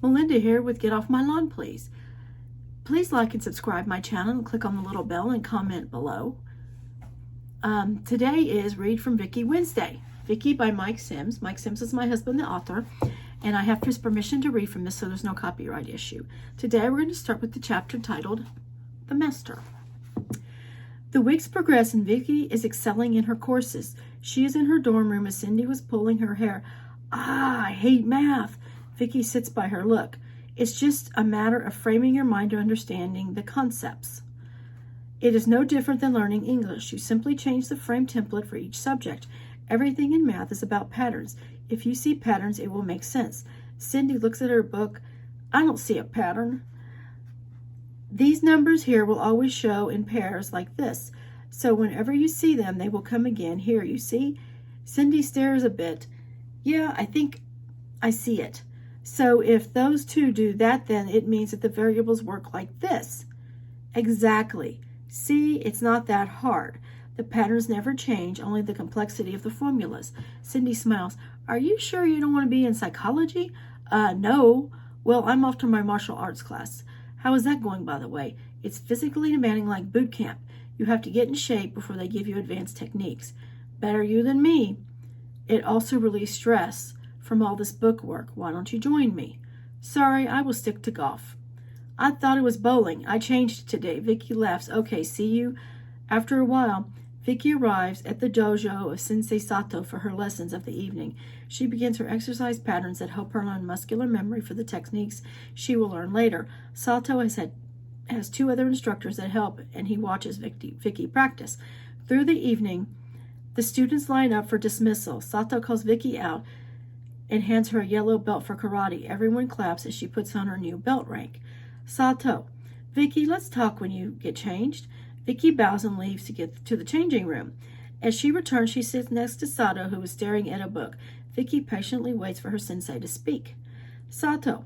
Melinda here with Get Off My Lawn, Please. Please like and subscribe my channel and click on the little bell and comment below. Today is Read from Vickie Wednesday. Vickie by Mike Sims. Mike Sims is my husband, the author, and I have his permission to read from this, so there's no copyright issue. Today we're going to start with the chapter titled The Master. The weeks progress and Vickie is excelling in her courses. She is in her dorm room as Cindy was pulling her hair. I hate math. Vickie sits by her. Look, it's just a matter of framing your mind to understanding the concepts. It is no different than learning English. You simply change the frame template for each subject. Everything in math is about patterns. If you see patterns, it will make sense. Cindy looks at her book. I don't see a pattern. These numbers here will always show in pairs like this. So whenever you see them, they will come again. Here, you see? Cindy stares a bit. Yeah, I think I see it. So if those two do that, then it means that the variables work like this. Exactly. See, it's not that hard. The patterns never change, only the complexity of the formulas. Cindy smiles. Are you sure you don't want to be in psychology? No. Well, I'm off to my martial arts class. How is that going, by the way? It's physically demanding like boot camp. You have to get in shape before they give you advanced techniques. Better you than me. It also relieves stress from all this book work. Why don't you join me? Sorry, I will stick to golf. I thought it was bowling. I changed it today. Vickie laughs. Okay, see you. After a while, Vickie arrives at the dojo of Sensei Sato for her lessons of the evening. She begins her exercise patterns that help her learn muscular memory for the techniques she will learn later. Sato has two other instructors that help, and he watches Vickie practice. Through the evening, the students line up for dismissal. Sato calls Vickie out and hands her a yellow belt for karate. Everyone claps as she puts on her new belt rank. Sato, Vickie, let's talk when you get changed. Vickie bows and leaves to get to the changing room. As she returns, she sits next to Sato, who is staring at a book. Vickie patiently waits for her sensei to speak. Sato,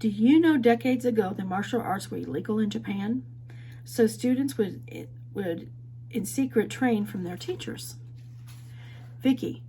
do you know decades ago the martial arts were illegal in Japan? So students would in secret train from their teachers. Vickie,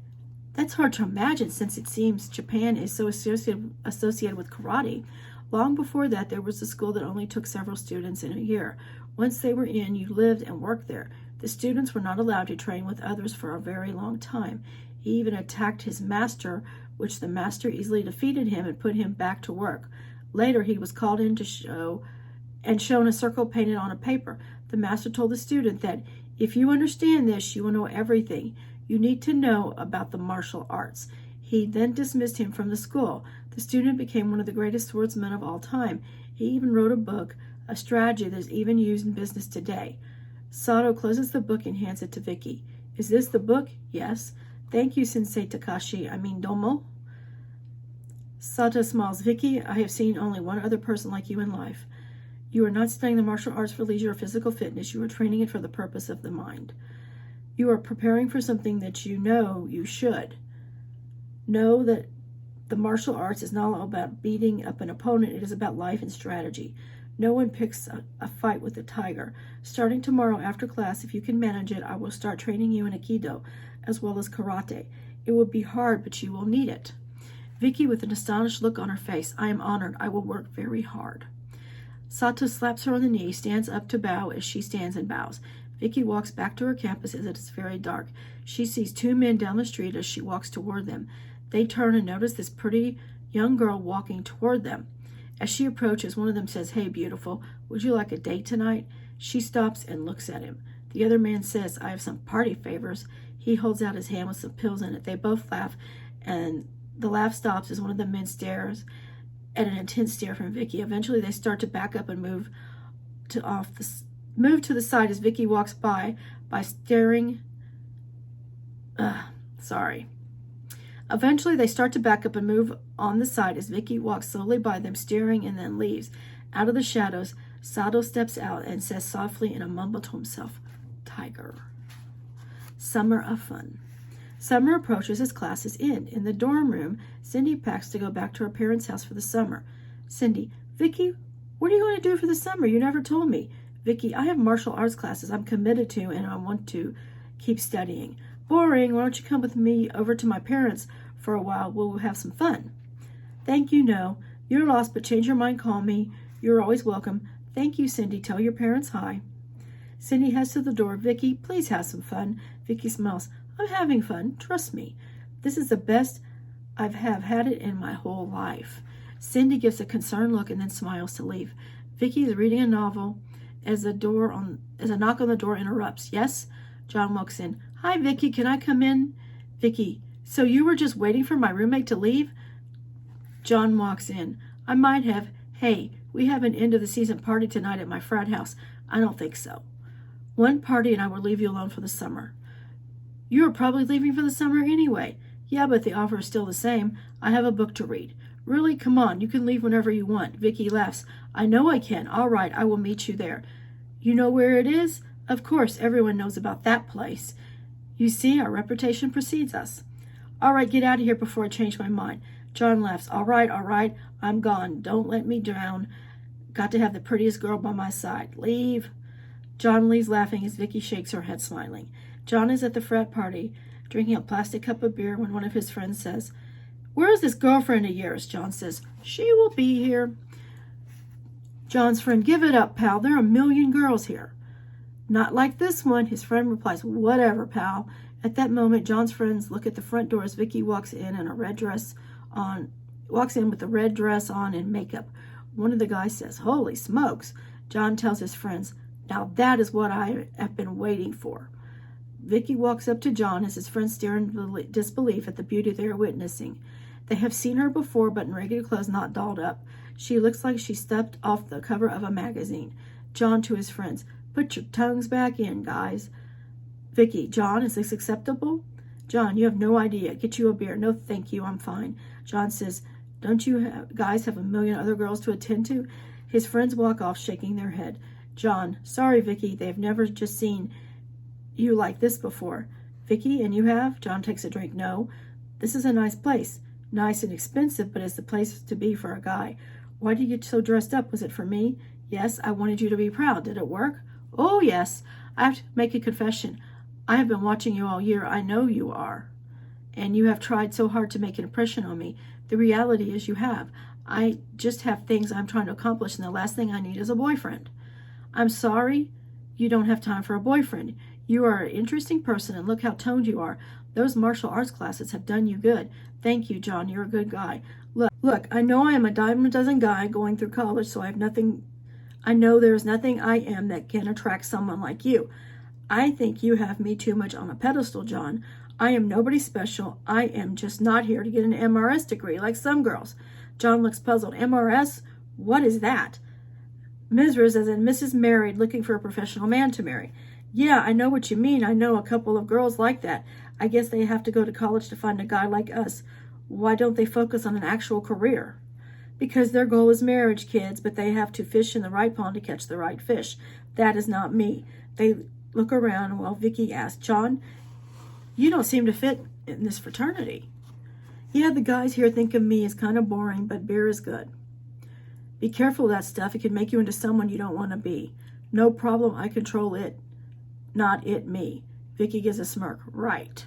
that's hard to imagine since it seems Japan is so associated with karate. Long before that, there was a school that only took several students in a year. Once they were in, you lived and worked there. The students were not allowed to train with others for a very long time. He even attacked his master, which the master easily defeated him and put him back to work. Later, he was called in to shown a circle painted on a paper. The master told the student that if you understand this, you will know everything you need to know about the martial arts. He then dismissed him from the school. The student became one of the greatest swordsmen of all time. He even wrote a book, a strategy that is even used in business today. Sato closes the book and hands it to Vickie. Is this the book? Yes. Thank you, Sensei Takashi. Domo. Sato smiles. Vickie, I have seen only one other person like you in life. You are not studying the martial arts for leisure or physical fitness. You are training it for the purpose of the mind. You are preparing for something that you know you should. Know that the martial arts is not all about beating up an opponent. It is about life and strategy. No one picks a fight with a tiger. Starting tomorrow after class, if you can manage it, I will start training you in Aikido as well as karate. It will be hard, but you will need it. Vickie, with an astonished look on her face, I am honored. I will work very hard. Sato slaps her on the knee, stands up to bow as she stands and bows. Vickie walks back to her campus as it is very dark. She sees two men down the street as she walks toward them. They turn and notice this pretty young girl walking toward them. As she approaches, one of them says, Hey, beautiful, would you like a date tonight? She stops and looks at him. The other man says, I have some party favors. He holds out his hand with some pills in it. They both laugh, and the laugh stops as one of the men stares at an intense stare from Vickie. Eventually, they start to back up and move to the side as Vickie walks by staring. Eventually, they start to back up and move on the side as Vickie walks slowly by them, staring, and then leaves. Out of the shadows, Sato steps out and says softly in a mumble to himself, Tiger. Summer of fun. Summer approaches as classes end. In the dorm room, Cindy packs to go back to her parents' house for the summer. Cindy, Vickie, what are you going to do for the summer? You never told me. Vickie, I have martial arts classes I'm committed to, and I want to keep studying. Boring. Why don't you come with me over to my parents for a while? We'll have some fun. Thank you, no. You're lost, but change your mind, call me. You're always welcome. Thank you, Cindy. Tell your parents hi. Cindy heads to the door. Vickie, please have some fun. Vickie smiles. I'm having fun. Trust me. This is the best I've had it in my whole life. Cindy gives a concerned look and then smiles to leave. Vickie is reading a novel as a knock on the door interrupts. Yes? John walks in. Hi, Vickie. Can I come in? Vickie, so you were just waiting for my roommate to leave? John walks in. I might have. Hey, we have an end of the season party tonight at my frat house. I don't think so. One party and I will leave you alone for the summer. You are probably leaving for the summer anyway. Yeah, but the offer is still the same. I have a book to read. Really? Come on, you can leave whenever you want. Vickie laughs. I know I can. All right, I will meet you there. You know where it is? Of course, everyone knows about that place. You see, our reputation precedes us. All right, get out of here before I change my mind. John laughs. All right, I'm gone. Don't let me drown. Got to have the prettiest girl by my side. Leave. John leaves laughing as Vickie shakes her head smiling. John is at the frat party, drinking a plastic cup of beer when one of his friends says, Where is this girlfriend of yours? John says, She will be here. John's friend, Give it up, pal. There are a million girls here. Not like this one. His friend replies, Whatever, pal. At that moment, John's friends look at the front door as Vickie walks in with a red dress on and makeup. One of the guys says, Holy smokes. John tells his friends, Now that is what I have been waiting for. Vickie walks up to John as his friends stare in disbelief at the beauty they are witnessing. They have seen her before, but in regular clothes, not dolled up. She looks like she stepped off the cover of a magazine. John to his friends, Put your tongues back in, guys. Vickie, John, is this acceptable? John, you have no idea. Get you a beer. No, thank you. I'm fine. John says, Don't you guys have a million other girls to attend to? His friends walk off, shaking their head. John, sorry, Vickie. They've never just seen you like this before. Vickie, and you have? John takes a drink. No. This is a nice place. Nice and expensive, but it's the place to be for a guy. Why did you get so dressed up? Was it for me? Yes, I wanted you to be proud. Did it work? Oh, yes. I have to make a confession. I have been watching you all year. I know you are. And you have tried so hard to make an impression on me. The reality is you have. I just have things I'm trying to accomplish, and the last thing I need is a boyfriend. I'm sorry. You don't have time for a boyfriend. You are an interesting person, and look how toned you are. Those martial arts classes have done you good. Thank you, John. You're a good guy. Look, I know I am a dime a dozen guy going through college, so I know there is nothing I am that can attract someone like you. I think you have me too much on a pedestal, John. I am nobody special. I am just not here to get an MRS degree like some girls. John looks puzzled. MRS? What is that? Mrs. as in Mrs. Married, looking for a professional man to marry. Yeah, I know what you mean. I know a couple of girls like that. I guess they have to go to college to find a guy like us. Why don't they focus on an actual career? Because their goal is marriage, kids, but they have to fish in the right pond to catch the right fish. That is not me. They look around while Vickie asks, John, you don't seem to fit in this fraternity. Yeah, the guys here think of me as kind of boring, but beer is good. Be careful of that stuff. It can make you into someone you don't want to be. No problem. I control it. Not it me. Vickie gives a smirk. Right.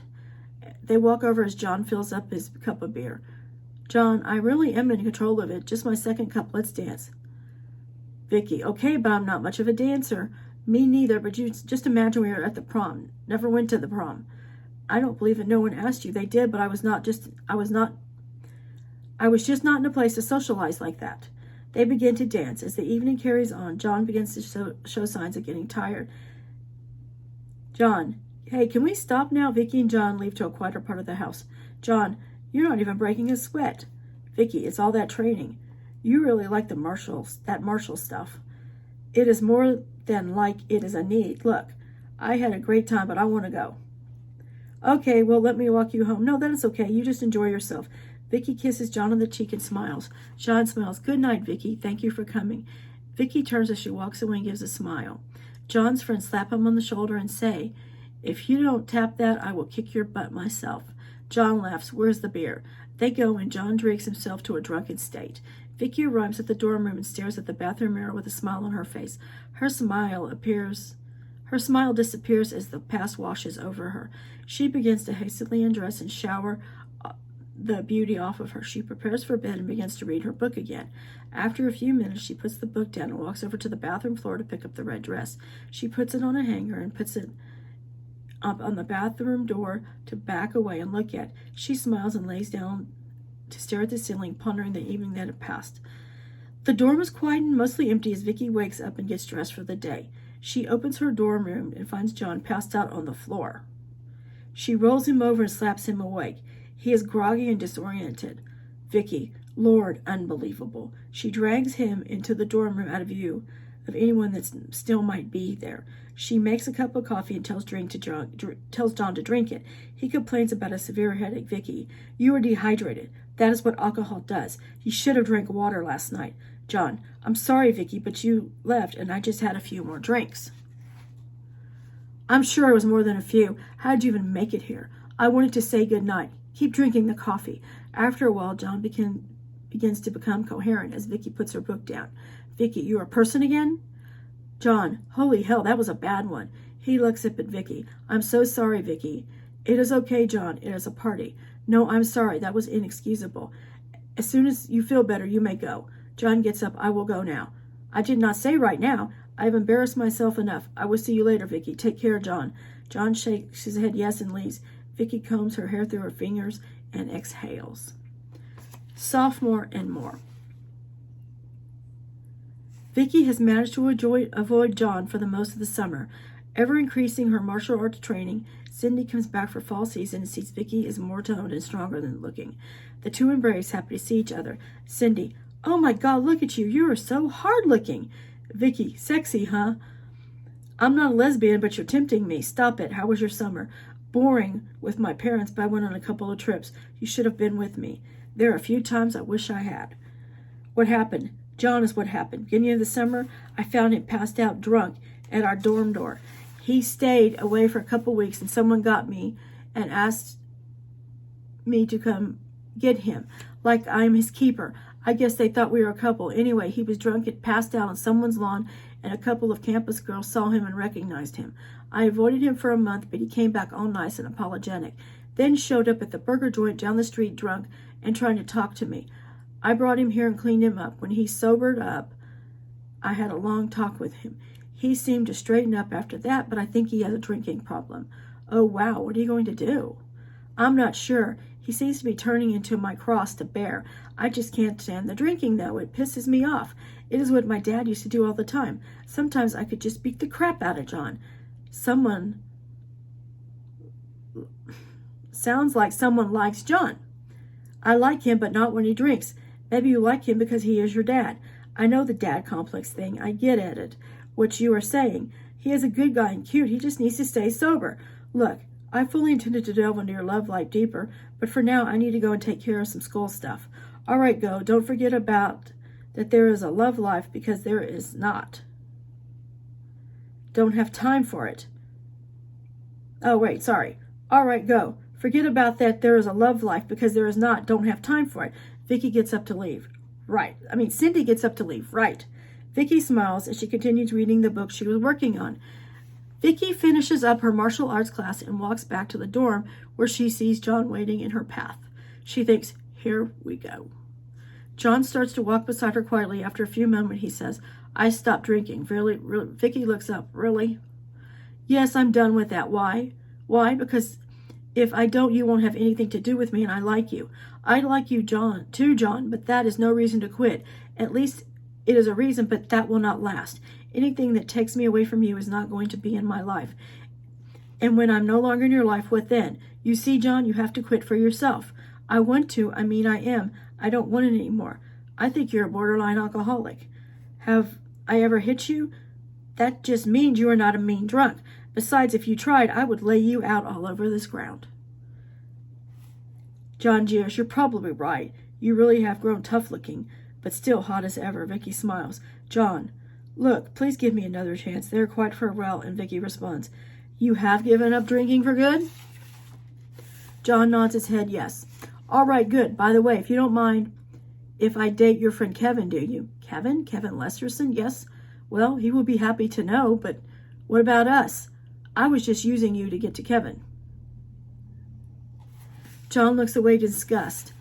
They walk over as John fills up his cup of beer. John, I really am in control of it. Just my second cup. Let's dance. Vickie, okay, but I'm not much of a dancer. Me neither, but you just imagine we were at the prom. Never went to the prom. I don't believe that no one asked you. They did, but I was just not in a place to socialize like that. They begin to dance. As the evening carries on, John begins to show signs of getting tired. John, hey, can we stop now? Vickie and John leave to a quieter part of the house. John, you're not even breaking a sweat. Vickie, it's all that training. You really like that martial stuff. It is more than like it is a need. Look, I had a great time, but I want to go. Okay, well, let me walk you home. No, that is okay. You just enjoy yourself. Vickie kisses John on the cheek and smiles. John smiles. Good night, Vickie. Thank you for coming. Vickie turns as she walks away and gives a smile. John's friends slap him on the shoulder and say, If you don't tap that, I will kick your butt myself. John laughs. Where's the beer? They go, and John drinks himself to a drunken state. Vickie arrives at the dorm room and stares at the bathroom mirror with a smile on her face. Her smile disappears as the past washes over her. She begins to hastily undress and shower the beauty off of her. She prepares for bed and begins to read her book again. After a few minutes, she puts the book down and walks over to the bathroom floor to pick up the red dress. She puts it on a hanger and puts it up on the bathroom door to back away and look at. She smiles and lays down to stare at the ceiling, pondering the evening that had passed. The dorm is quiet and mostly empty as Vickie wakes up and gets dressed for the day. She opens her dorm room and finds John passed out on the floor. She rolls him over and slaps him awake. He is groggy and disoriented. Vickie, Lord, unbelievable. She drags him into the dorm room out of view of anyone that still might be there. She makes a cup of coffee and tells John to drink it. He complains about a severe headache. Vickie, you are dehydrated. That is what alcohol does. You should have drank water last night. John, I'm sorry, Vickie, but you left and I just had a few more drinks. I'm sure it was more than a few. How did you even make it here? I wanted to say good night. Keep drinking the coffee. After a while, John begins to become coherent as Vickie puts her book down. Vickie, you are a person again? John, holy hell, that was a bad one. He looks up at Vickie. I'm so sorry, Vickie. It is okay, John. It is a party. No, I'm sorry. That was inexcusable. As soon as you feel better, you may go. John gets up. I will go now. I did not say right now. I have embarrassed myself enough. I will see you later, Vickie. Take care, John. John shakes his head yes and leaves. Vickie combs her hair through her fingers and exhales. Sophomore and more. Vickie has managed to avoid John for the most of the summer. Ever increasing her martial arts training, Cindy comes back for fall season and sees Vickie is more toned and stronger than looking. The two embrace, happy to see each other. Cindy, oh my God, look at you. You are so hard looking. Vickie, sexy, huh? I'm not a lesbian, but you're tempting me. Stop it. How was your summer? Boring with my parents, but I went on a couple of trips. You should have been with me. There are a few times I wish I had. What happened? John is what happened. Beginning of the summer, I found him passed out drunk at our dorm door. He stayed away for a couple weeks, and someone got me and asked me to come get him, like I'm his keeper. I guess they thought we were a couple. Anyway, he was drunk and passed out on someone's lawn, and a couple of campus girls saw him and recognized him. I avoided him for a month, but he came back all nice and apologetic. Then showed up at the burger joint down the street drunk and trying to talk to me. I brought him here and cleaned him up. When he sobered up, I had a long talk with him. He seemed to straighten up after that, but I think he has a drinking problem. Oh, wow, what are you going to do? I'm not sure. He seems to be turning into my cross to bear. I just can't stand the drinking, though. It pisses me off. It is what my dad used to do all the time. Sometimes I could just beat the crap out of John. Sounds like someone likes John. I like him, but not when he drinks. Maybe you like him because he is your dad. I know the dad complex thing. I get at it. What you are saying. He is a good guy and cute. He just needs to stay sober. Look, I fully intended to delve into your love life deeper, but for now I need to go and take care of some school stuff. All right, go. Don't forget about that there is a love life because there is not. Don't have time for it. Oh, wait, sorry. All right, go. Forget about that there is a love life because there is not. Don't have time for it. Vickie gets up to leave. Cindy gets up to leave. Right. Vickie smiles as she continues reading the book she was working on. Vickie finishes up her martial arts class and walks back to the dorm where she sees John waiting in her path. She thinks, here we go. John starts to walk beside her quietly. After a few moments, he says, I stopped drinking. Really? Vickie looks up. Really? Yes, I'm done with that. Why? Why? Because if I don't, you won't have anything to do with me, and I like you. I like you, John, but that is no reason to quit. At least it is a reason, but that will not last. Anything that takes me away from you is not going to be in my life. And when I'm no longer in your life, what then? You see, John, you have to quit for yourself. I want to. I am. I don't want it anymore. I think you're a borderline alcoholic. Have I ever hit you? That just means you are not a mean drunk. Besides, if you tried, I would lay you out all over this ground. John jeers, you're probably right. You really have grown tough looking, but still hot as ever. Vickie smiles. John, look, please give me another chance. They're quite farewell, and Vickie responds, you have given up drinking for good? John nods his head, yes. All right, good. By the way, if you don't mind, if I date your friend Kevin, do you? Kevin? Kevin Lesterson? Yes. Well, he will be happy to know, but what about us? I was just using you to get to Kevin. John looks away in disgust.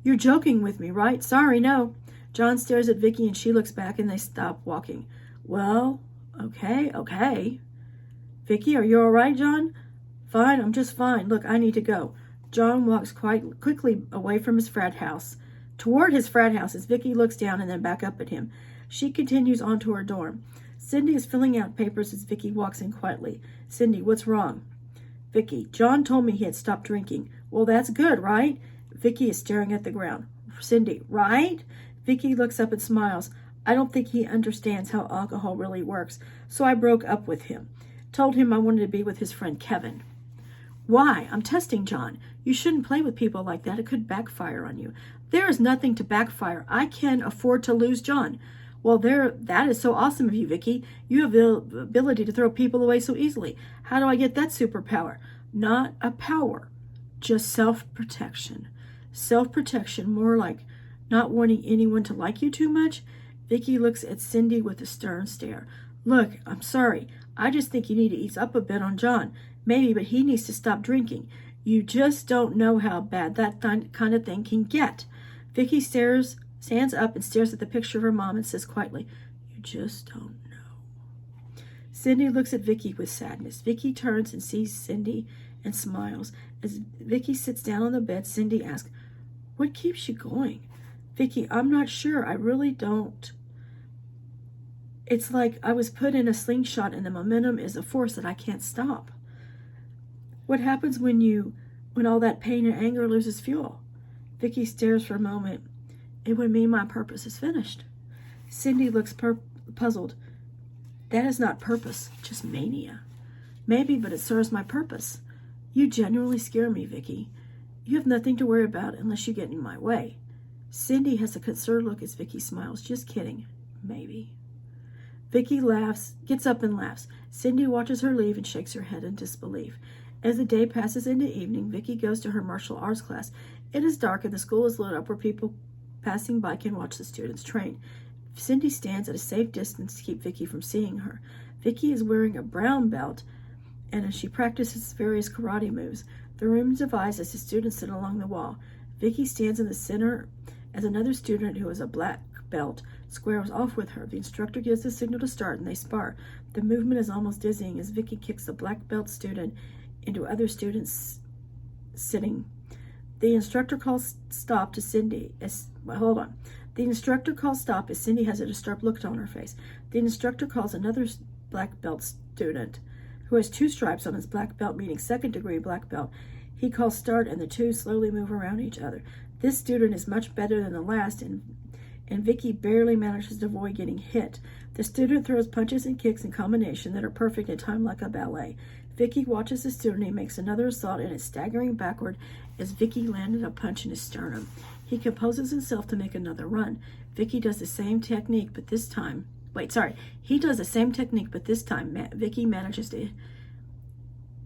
You're joking with me, right? Sorry, no. John stares at Vickie and she looks back and they stop walking. Well, okay. Vickie, are you all right, John? Fine, I'm just fine. Look, I need to go. John walks quite quickly away from his frat house, toward his frat house as Vickie looks down and then back up at him. She continues on to her dorm. Cindy is filling out papers as Vickie walks in quietly. Cindy, what's wrong? Vickie, John told me he had stopped drinking. Well, that's good, right? Vickie is staring at the ground. Cindy, right? Vickie looks up and smiles. I don't think he understands how alcohol really works, so I broke up with him. Told him I wanted to be with his friend Kevin. Why? I'm testing John. You shouldn't play with people like that. It could backfire on you. There is nothing to backfire. I can afford to lose John. Well, that is so awesome of you, Vickie. You have the ability to throw people away so easily. How do I get that superpower? Not a power, just self-protection. Self-protection, more like not wanting anyone to like you too much. Vickie looks at Cindy with a stern stare. Look, I'm sorry. I just think you need to ease up a bit on John. Maybe, but he needs to stop drinking. You just don't know how bad that kind of thing can get. Vickie stands up and stares at the picture of her mom and says quietly, you just don't know. Cindy looks at Vickie with sadness. Vickie turns and sees Cindy and smiles. As Vickie sits down on the bed, Cindy asks, what keeps you going? Vickie, I'm not sure. I really don't. It's like I was put in a slingshot and the momentum is a force that I can't stop. What happens when all that pain and anger loses fuel? Vickie stares for a moment. It would mean my purpose is finished. Cindy looks puzzled. That is not purpose, just mania. Maybe, but it serves my purpose. You genuinely scare me, Vickie. You have nothing to worry about unless you get in my way. Cindy has a concerned look as Vickie smiles. Just kidding. Maybe. Vickie gets up and laughs. Cindy watches her leave and shakes her head in disbelief. As the day passes into evening, Vickie goes to her martial arts class. It is dark and the school is lit up where people passing by can watch the students train. Cindy stands at a safe distance to keep Vickie from seeing her. Vickie is wearing a brown belt, and as she practices various karate moves, the room divides as the students sit along the wall. Vickie stands in the center as another student who is a black belt squares off with her. The instructor gives the signal to start and they spar. The movement is almost dizzying as Vickie kicks the black belt student into other students sitting. The instructor calls stop to Cindy. The instructor calls stop as Cindy has a disturbed look on her face. The instructor calls another black belt student who has 2 stripes on his black belt, meaning 2nd degree black belt. He calls start and the two slowly move around each other. This student is much better than the last, and Vickie barely manages to avoid getting hit. The student throws punches and kicks in combination that are perfect in time like a ballet. Vickie watches the student. He makes another assault and is staggering backward as Vickie landed a punch in his sternum. He composes himself to make another run. Vickie does the same technique, but this time... He does the same technique, but this time Vickie manages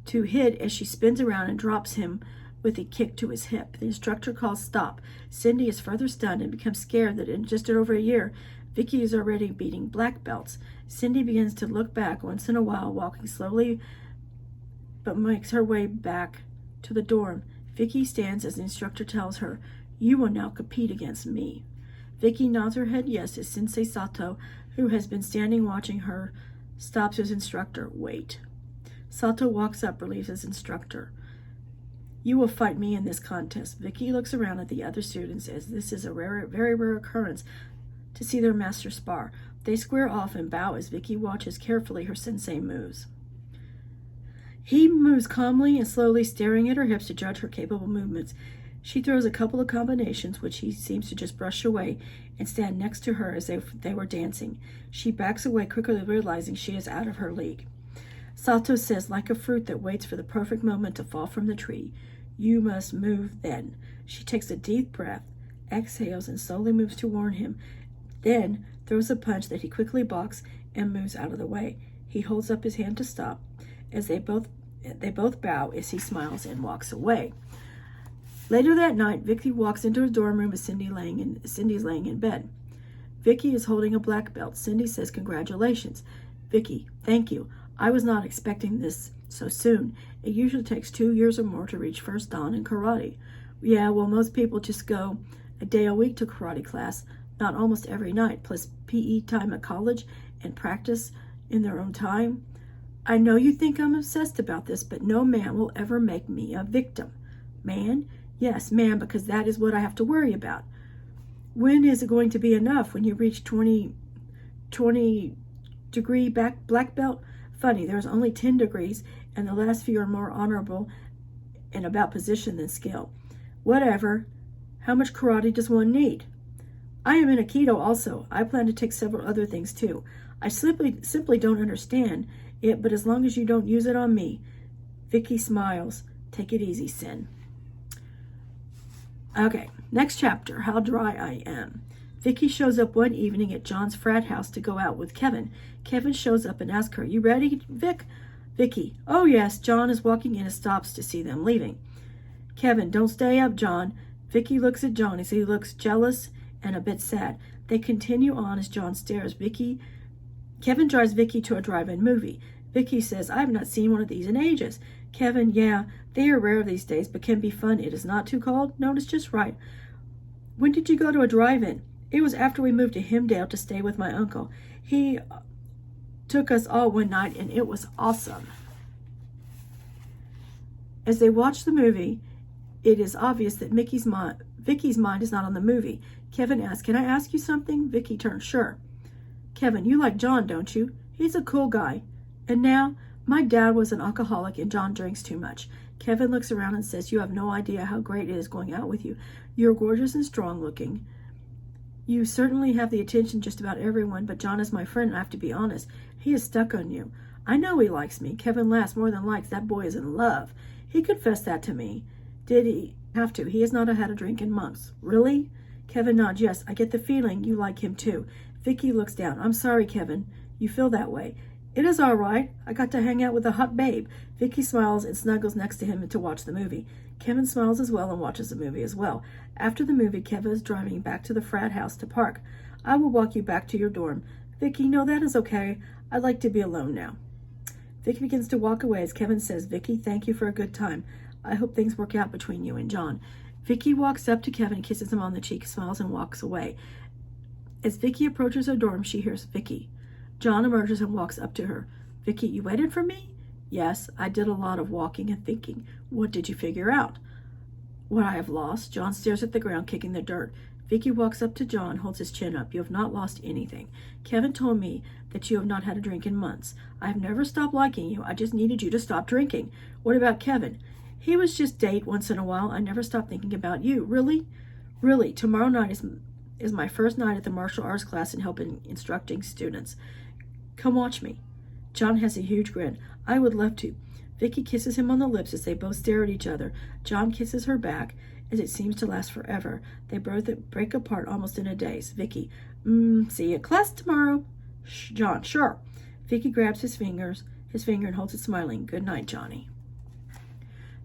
to hit as she spins around and drops him with a kick to his hip. The instructor calls stop. Cindy is further stunned and becomes scared that in just over a year, Vickie is already beating black belts. Cindy begins to look back once in a while, walking slowly, but makes her way back to the dorm. Vickie stands as the instructor tells her, you will now compete against me. Vickie nods her head yes as Sensei Sato, who has been standing watching her, stops his instructor. Wait. Sato walks up, relieves his instructor. You will fight me in this contest. Vickie looks around at the other students as this is a very rare occurrence to see their master spar. They square off and bow as Vickie watches carefully her sensei moves. He moves calmly and slowly, staring at her hips to judge her capable movements. She throws a couple of combinations, which he seems to just brush away, and stand next to her as if they were dancing. She backs away, quickly realizing she is out of her league. Sato says, like a fruit that waits for the perfect moment to fall from the tree, you must move then. She takes a deep breath, exhales, and slowly moves to warn him, then throws a punch that he quickly blocks and moves out of the way. He holds up his hand to stop, as they both bow as he smiles and walks away. Later that night, Vickie walks into her dorm room as Cindy's laying in bed. Vickie is holding a black belt. Cindy says, congratulations. Vickie, thank you. I was not expecting this so soon. It usually takes 2 years or more to reach first dan in karate. Yeah, well, most people just go a day a week to karate class, not almost every night, plus PE time at college and practice in their own time. I know you think I'm obsessed about this, but no man will ever make me a victim. Man? Yes, man, because that is what I have to worry about. When is it going to be enough? When you reach 20 degree black belt? Funny, there's only 10 degrees, and the last few are more honorable and about position than skill. Whatever. How much karate does one need? I am in Aikido also. I plan to take several other things too. I simply don't understand it, but as long as you don't use it on me. Vickie smiles. Take it easy, Sin. Okay, next chapter, How Dry I Am. Vickie shows up one evening at John's frat house to go out with Kevin. Kevin shows up and asks her, "You ready, Vic?" Vickie, "Oh yes." John is walking in and stops to see them leaving. Kevin, "Don't stay up, John." Vickie looks at John as he looks jealous and a bit sad. They continue on as John stares. Kevin drives Vickie to a drive-in movie. Vickie says, "I have not seen one of these in ages." Kevin, "Yeah, they are rare these days, but can be fun. It is not too cold. No, it's just right." "When did you go to a drive-in?" "It was after we moved to Himdale to stay with my uncle. He took us all one night, and it was awesome." As they watch the movie, it is obvious that Vickie's mind is not on the movie. Kevin asks, "Can I ask you something?" Vickie turns, "Sure." Kevin, "You like John, don't you? He's a cool guy. And now, my dad was an alcoholic and John drinks too much." Kevin looks around and says, "You have no idea how great it is going out with you. You're gorgeous and strong looking. You certainly have the attention just about everyone, but John is my friend and I have to be honest. He is stuck on you." "I know he likes me." Kevin laughs. "More than likes. That boy is in love. He confessed that to me." "Did he have to? He has not had a drink in months." "Really?" Kevin nods. "Yes, I get the feeling you like him too." Vickie looks down. "I'm sorry, Kevin. You feel that way." "It is all right. I got to hang out with a hot babe." Vickie smiles and snuggles next to him to watch the movie. Kevin smiles as well and watches the movie as well. After the movie, Kevin is driving back to the frat house to park. "I will walk you back to your dorm." "Vickie, no, that is okay. I'd like to be alone now." Vickie begins to walk away as Kevin says, "Vickie, thank you for a good time. I hope things work out between you and John." Vickie walks up to Kevin, kisses him on the cheek, smiles, and walks away. As Vickie approaches her dorm, she hears Vickie. John emerges and walks up to her. "Vickie, you waited for me?" "Yes, I did a lot of walking and thinking." "What did you figure out?" "What I have lost." John stares at the ground, kicking the dirt. Vickie walks up to John, holds his chin up. "You have not lost anything. Kevin told me that you have not had a drink in months. I have never stopped liking you. I just needed you to stop drinking." "What about Kevin?" "He was just date once in a while. I never stopped thinking about you." "Really?" "Really. Tomorrow night is my first night at the martial arts class and helping instructing students. Come watch me." John has a huge grin. "I would love to." Vickie kisses him on the lips as they both stare at each other. John kisses her back as it seems to last forever. They both break apart almost in a daze. Vickie, "See you at class tomorrow." John, "Sure." Vickie grabs his finger and holds it smiling. "Good night, Johnny."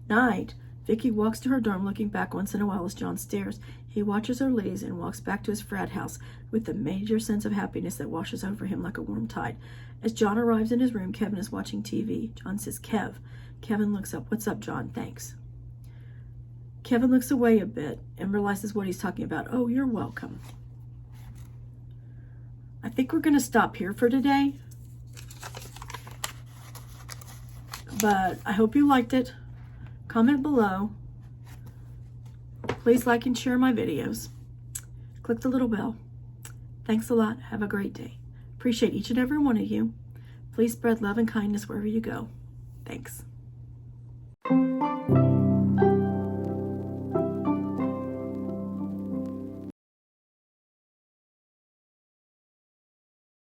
Night. Vickie walks to her dorm, looking back once in a while as John stares. He watches her leave and walks back to his frat house with the major sense of happiness that washes over him like a warm tide. As John arrives in his room, Kevin is watching TV. John says, "Kev." Kevin looks up. "What's up, John?" "Thanks." Kevin looks away a bit and realizes what he's talking about. "Oh, you're welcome." I think we're going to stop here for today. But I hope you liked it. Comment below. Please like and share my videos. Click the little bell. Thanks a lot. Have a great day. Appreciate each and every one of you. Please spread love and kindness wherever you go. Thanks.